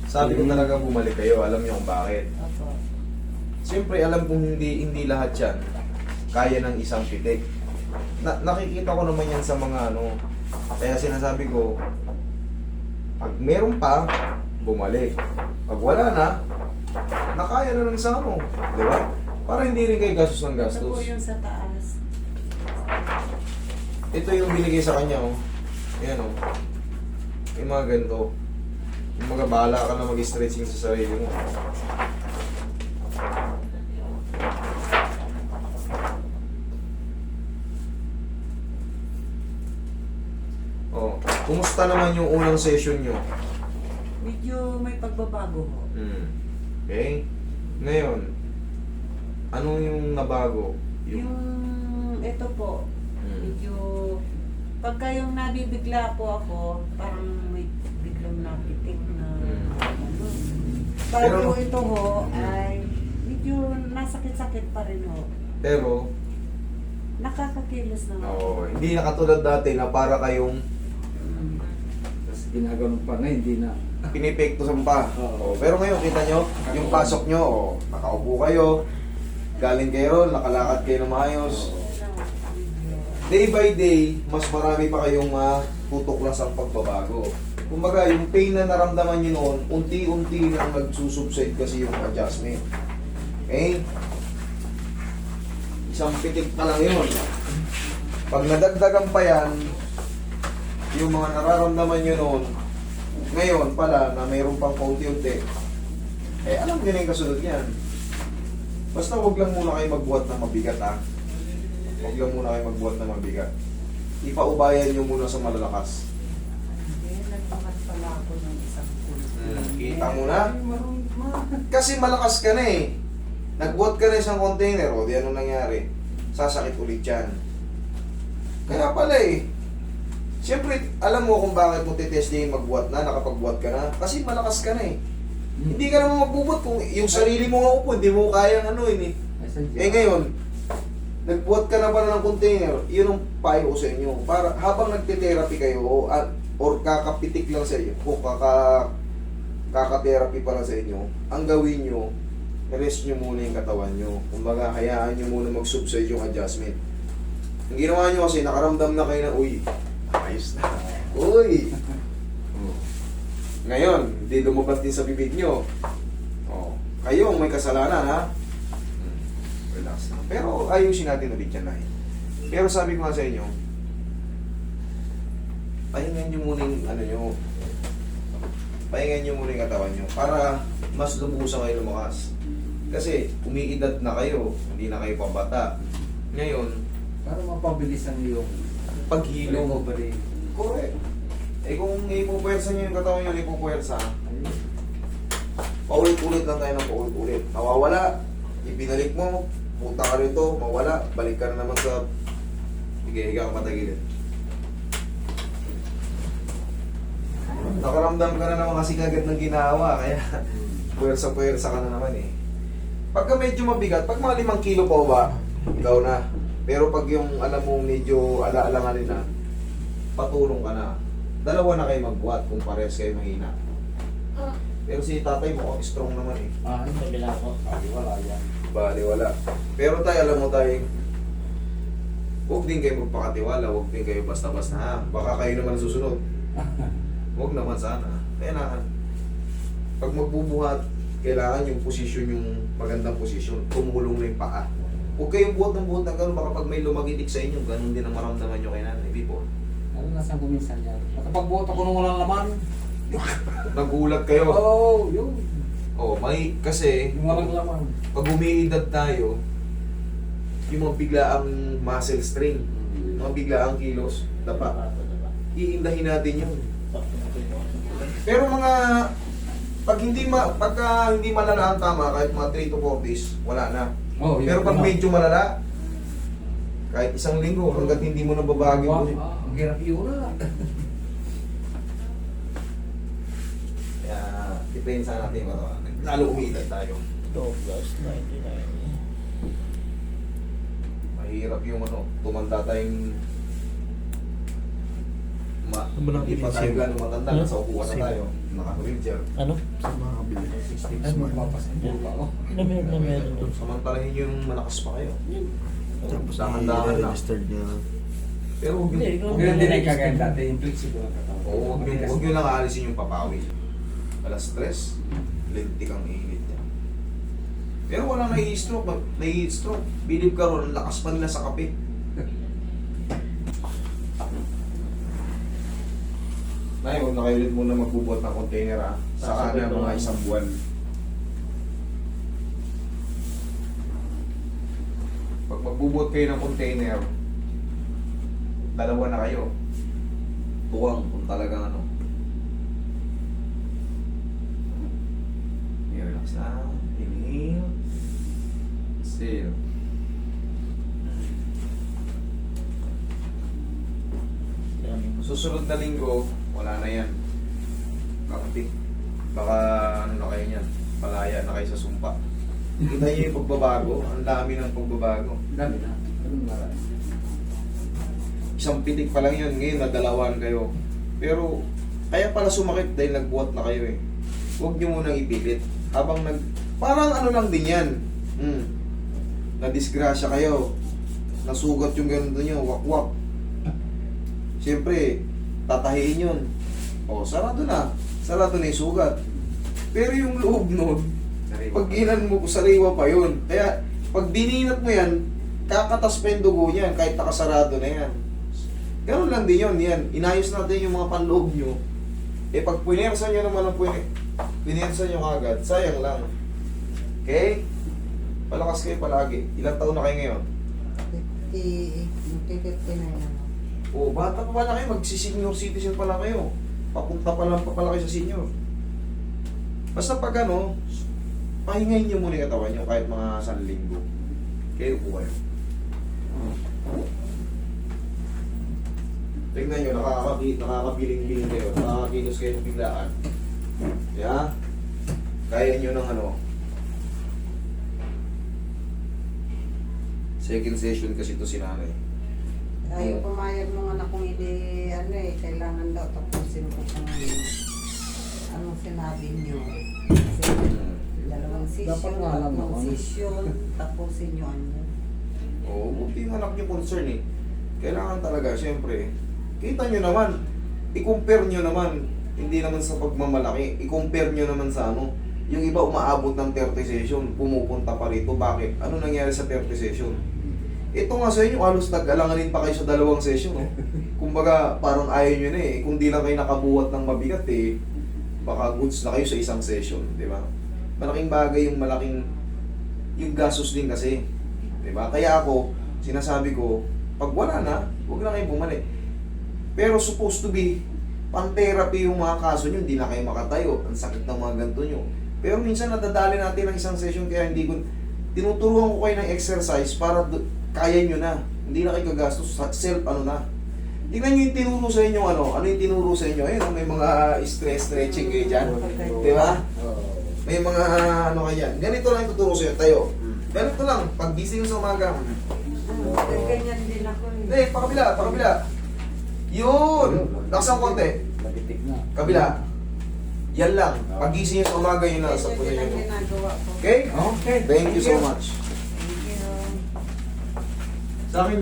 Sabi ko talaga bumalik kayo, alam niyo kung bakit. Opo. Siyempre alam kong hindi lahat yan kaya ng isang pitik. Nakikita ko naman yan sa mga ano. Kaya sinasabi ko, pag meron pa, bumalik. Pag wala na, nakaya na ng isang ano. Di ba? Para hindi rin kayo gastos ng Ito po gastos. yung sa taas. Ito yung binigay sa kanya, oh. Ayan, oh. Yung mga ganito. Yung mga bahala ka na mag-stretching sa sarili mo. Oh, kumusta naman yung unang session nyo? Medyo may pagbabago ho. Okay? Ngayon, ano yung nabago? Yung ito po, medyo pagka yung nabibigla po ako, parang may biglang napitik na ano. Bago Pero- ito ho, ay medyo nasakit-sakit pa rin ho. Pero, Nakakakilos naman. hindi na katulad dati na para kayong Tapos ginaganon pa na, hindi na. pinipektusan pa. Oo. Pero ngayon, kita nyo, yung pasok nyo, nakaupo kayo, galing kayo ron, nakalakad kayo ng maayos. Day by day, mas marami pa kayong matutuklas ang pagbabago. Kumbaga, yung pain na naramdaman nyo noon, unti-unti na nagsusubside kasi yung adjustment. Okay? Isang pitik pa lang yun. Pag nadagdagan pa yan, yung mga nararamdaman nyo noon, ngayon pala na mayroon pang paunti-unti, alam nyo na yung kasunod yan. Basta huwag lang muna kayo magbuhat ng mabigat, ha? Huwag lang muna kayo magbuhat ng mabigat. Ipaubayan nyo muna sa malalakas. Hindi, nagpakat pala ako ng isang kulay. Kita mo na? Kasi malakas ka na eh. Nagbuhat ka na isang container, o di ano nangyari? Sasakit ulit yan. Kaya pala eh. Siyempre, alam mo kung bakit mo titestingin magbuhat na, nakapagbuhat ka na. Kasi malakas ka na eh. Hindi ka naman magbubuhat kung yung sarili mo nga upo, hindi mo kayang ano yun eh. Ngayon, nagbuhat ka na pala ng container, yun ang payo ko sa inyo. Para habang nagte-therapy kayo, or kakapitik lang sa inyo, o kaka-therapy pala sa inyo, ang gawin nyo, rest nyo muna yung katawan nyo. Kumbaga, hayaan nyo muna mag-subside yung adjustment. Ang ginawa nyo kasi, nakaramdam na kayo na, uy, ayos na. Uy! Ngayon, hindi lumabas din sa bibig nyo. Kayo ang may kasalanan, ha? Relax na. Pero ayusin natin ulit yan, Nay. Pero sabi ko nga sa inyo, pahingan nyo muna yung ano nyo. Pahingan nyo muna yung katawan nyo para mas lubusan kayo lumakas. Kasi umiidad na kayo, hindi na kayo pabata. Ngayon, Para mapabilis ang iyong paghilo. recovery. Correct. Eh kung ipupuwersa nyo yung katawan nyo, ipupuwersa, paulit-ulit lang tayo ng paulit-ulit. Nawawala, ibinalik mo, punta ka rito, mawala, balik ka na naman sa higa-higa ka patagilid. Nakaramdam ka na naman kasi kagad ng ginawa, kaya puwersa-puwersa ka na naman eh. Pagka medyo mabigat, pag mga 5 kilo pa ba, ikaw na. Pero pag yung alam mo medyo ala-alanganin na, patulong ka na. Dalawa na kayo magbuhat kung parehas kayo mahina. Pero si tatay mo, strong naman eh. Sa bila ko, wala yan. Bali, wala. Pero tayo, alam mo tayo, huwag din kayo magpakatiwala, huwag din kayo basta-basta ha. Baka kayo naman susunod. Huwag naman sana. Kailangan. Pag magbubuhat, kailangan yung posisyon, yung magandang posisyon. Tumulong na yung paa. Huwag kayong buhat ng buhat ng gano'n, baka pag may lumagitik sa inyo, ganun din ang maramdaman nyo kay nanay. Before. Ano nasa kuminsan yan? Nakapagbuhat ako nung walang laman. Nagulat kayo. Yun. May, kasi, Yung walang laman. pag umiidad tayo, yung mga biglaang muscle strain, mga biglaang kilos, dapa, iindahin natin yun. Pero mga, pagka hindi malala ang tama, kahit mga 3 to 4 days, wala na. Pero pag medyo malala, kahit 1 linggo, hanggat hindi mo nababago yung Ang hirap yun na. kaya, depensa natin yung katawan. Lalo umiidad tayo. 2+99. Mahirap yung tumanda tayong Hindi pa tayo gano'ng matanda, nasa upuan na tayo. Naka-wheelchair. Ano? Sa mga kabili. Ay, magpapasipul pa ako. Ilan na meron doon? Samantalahin nyo yung malakas pa kayo. Tapos Dahan-dahan lang. i-registered niya. Pero huwag Hindi, nyo, ikaw Huwag yun din ay kagaya dati, yung flexible ang katawan. huwag nyo lang aalisin yung papawi. Alas stress, lintik ang init niya. Pero walang nai-stroke. Nai-stroke. Bilib ka ron, ang lakas pa nila sa kape. Nay, huwag na kayo ulit muna magbubuhat ng container ha. Sa kanya mga isang buwan. Pag magbubuhat kayo ng container, dalawa na kayo. Tuwang kung talagang ano. Relax na. Inhale. Exhale. Susunod na linggo, wala na yan. Kapatid. Baka ano na kayo niyan. Palaya na kayo sa sumpa. Kita niyo yung pagbabago. Ang dami ng pagbabago. Dami na. Anong marami? Isang pitik pa lang yun. Ngayon, nadalawan kayo. Pero, kaya pala sumakit dahil nagbuhat na kayo eh. Huwag nyo munang ipilit. Habang parang ano lang din yan. Nadisgrasya kayo. Nasugat yung ganito nyo. Wakwak. Siyempre, tatahiin yun. O, sarado na. Sarado na yung sugat. Pero yung loob nun, pag ginan mo, sariwa pa yun. Kaya, pag dininat mo yan, kakatas pa yung dugo niyan, kahit nakasarado na yan. Ganun lang din yun, yan. Inayos natin yung mga panloob nyo. Eh, pag punersa nyo naman ang punersa nyo kagad, sayang lang. Okay? Palakas kayo palagi. Ilang taon na kayo ngayon? 50 na yan. O, bata pa pala kayo, magsi-senior citizen pala kayo. Papunta pa lang pa pala kayo sa senior. Basta pag ano, pahingayin nyo muna yung katawan nyo kahit mga 1 linggo. Kayo po kayo. Tingnan nyo, nakakabiling-biling kayo. Nakakakilos kayo ng biglaan. Kaya, kaya nyo ng ano. Second session kasi ito si nanay. Ayaw pumayag mga anak kong hindi, ano eh, kailangan daw tapusin ko sa ngayon. Anong sinabi niyo? Kasi 2 session, Dapat nga lang 3 naman. session, tapusin niyo ano. Oo, buti yung anak nyo concern eh. Kailangan talaga, syempre. Kita nyo naman, i-compare nyo naman, hindi naman sa pagmamalaki, i-compare nyo naman sa ano. Yung iba umaabot ng 30 session, pumupunta pa rito. Bakit? Ano nangyari sa 30 session? Ito nga sa inyo, halos nag-alanganin pa kayo sa 2 session. Oh. Kumbaga, parang ayaw nyo na eh. Kung di lang kayo nakabuhat ng mabigat eh, baka goods na kayo sa isang session, di ba? Malaking bagay yung gastos din kasi. Di ba? Kaya ako, sinasabi ko, pag wala na, huwag na kayong bumalik. Pero supposed to be, pang-therapy yung mga kaso nyo, hindi na kayo makatayo. Ang sakit ng mga ganito nyo. Pero minsan nadadali natin ng isang session, kaya hindi ko, tinuturuan ko kayo ng exercise para kaya nyo na. Hindi na kayo gagastos, self ano na. Tingnan nyo yung tinuro sa inyo, ano yung tinuro sa inyo. Ayun, may mga stretching kayo dyan. Di ba? May mga ano kayo dyan. Ganito lang yung tuturo sa inyo, tayo. Ganito lang, pag gising sa umaga. Ganyan din ako eh. Hindi, pakabila. Yun! Laksang konti. Nabitik na. Kabila. Yan lang. Pag gising nyo sa umaga, yun lang sa Ganyan din position ang nyo. ginagawa ko. Okay? Okay. Thank you so much. Thank you. Sa akin,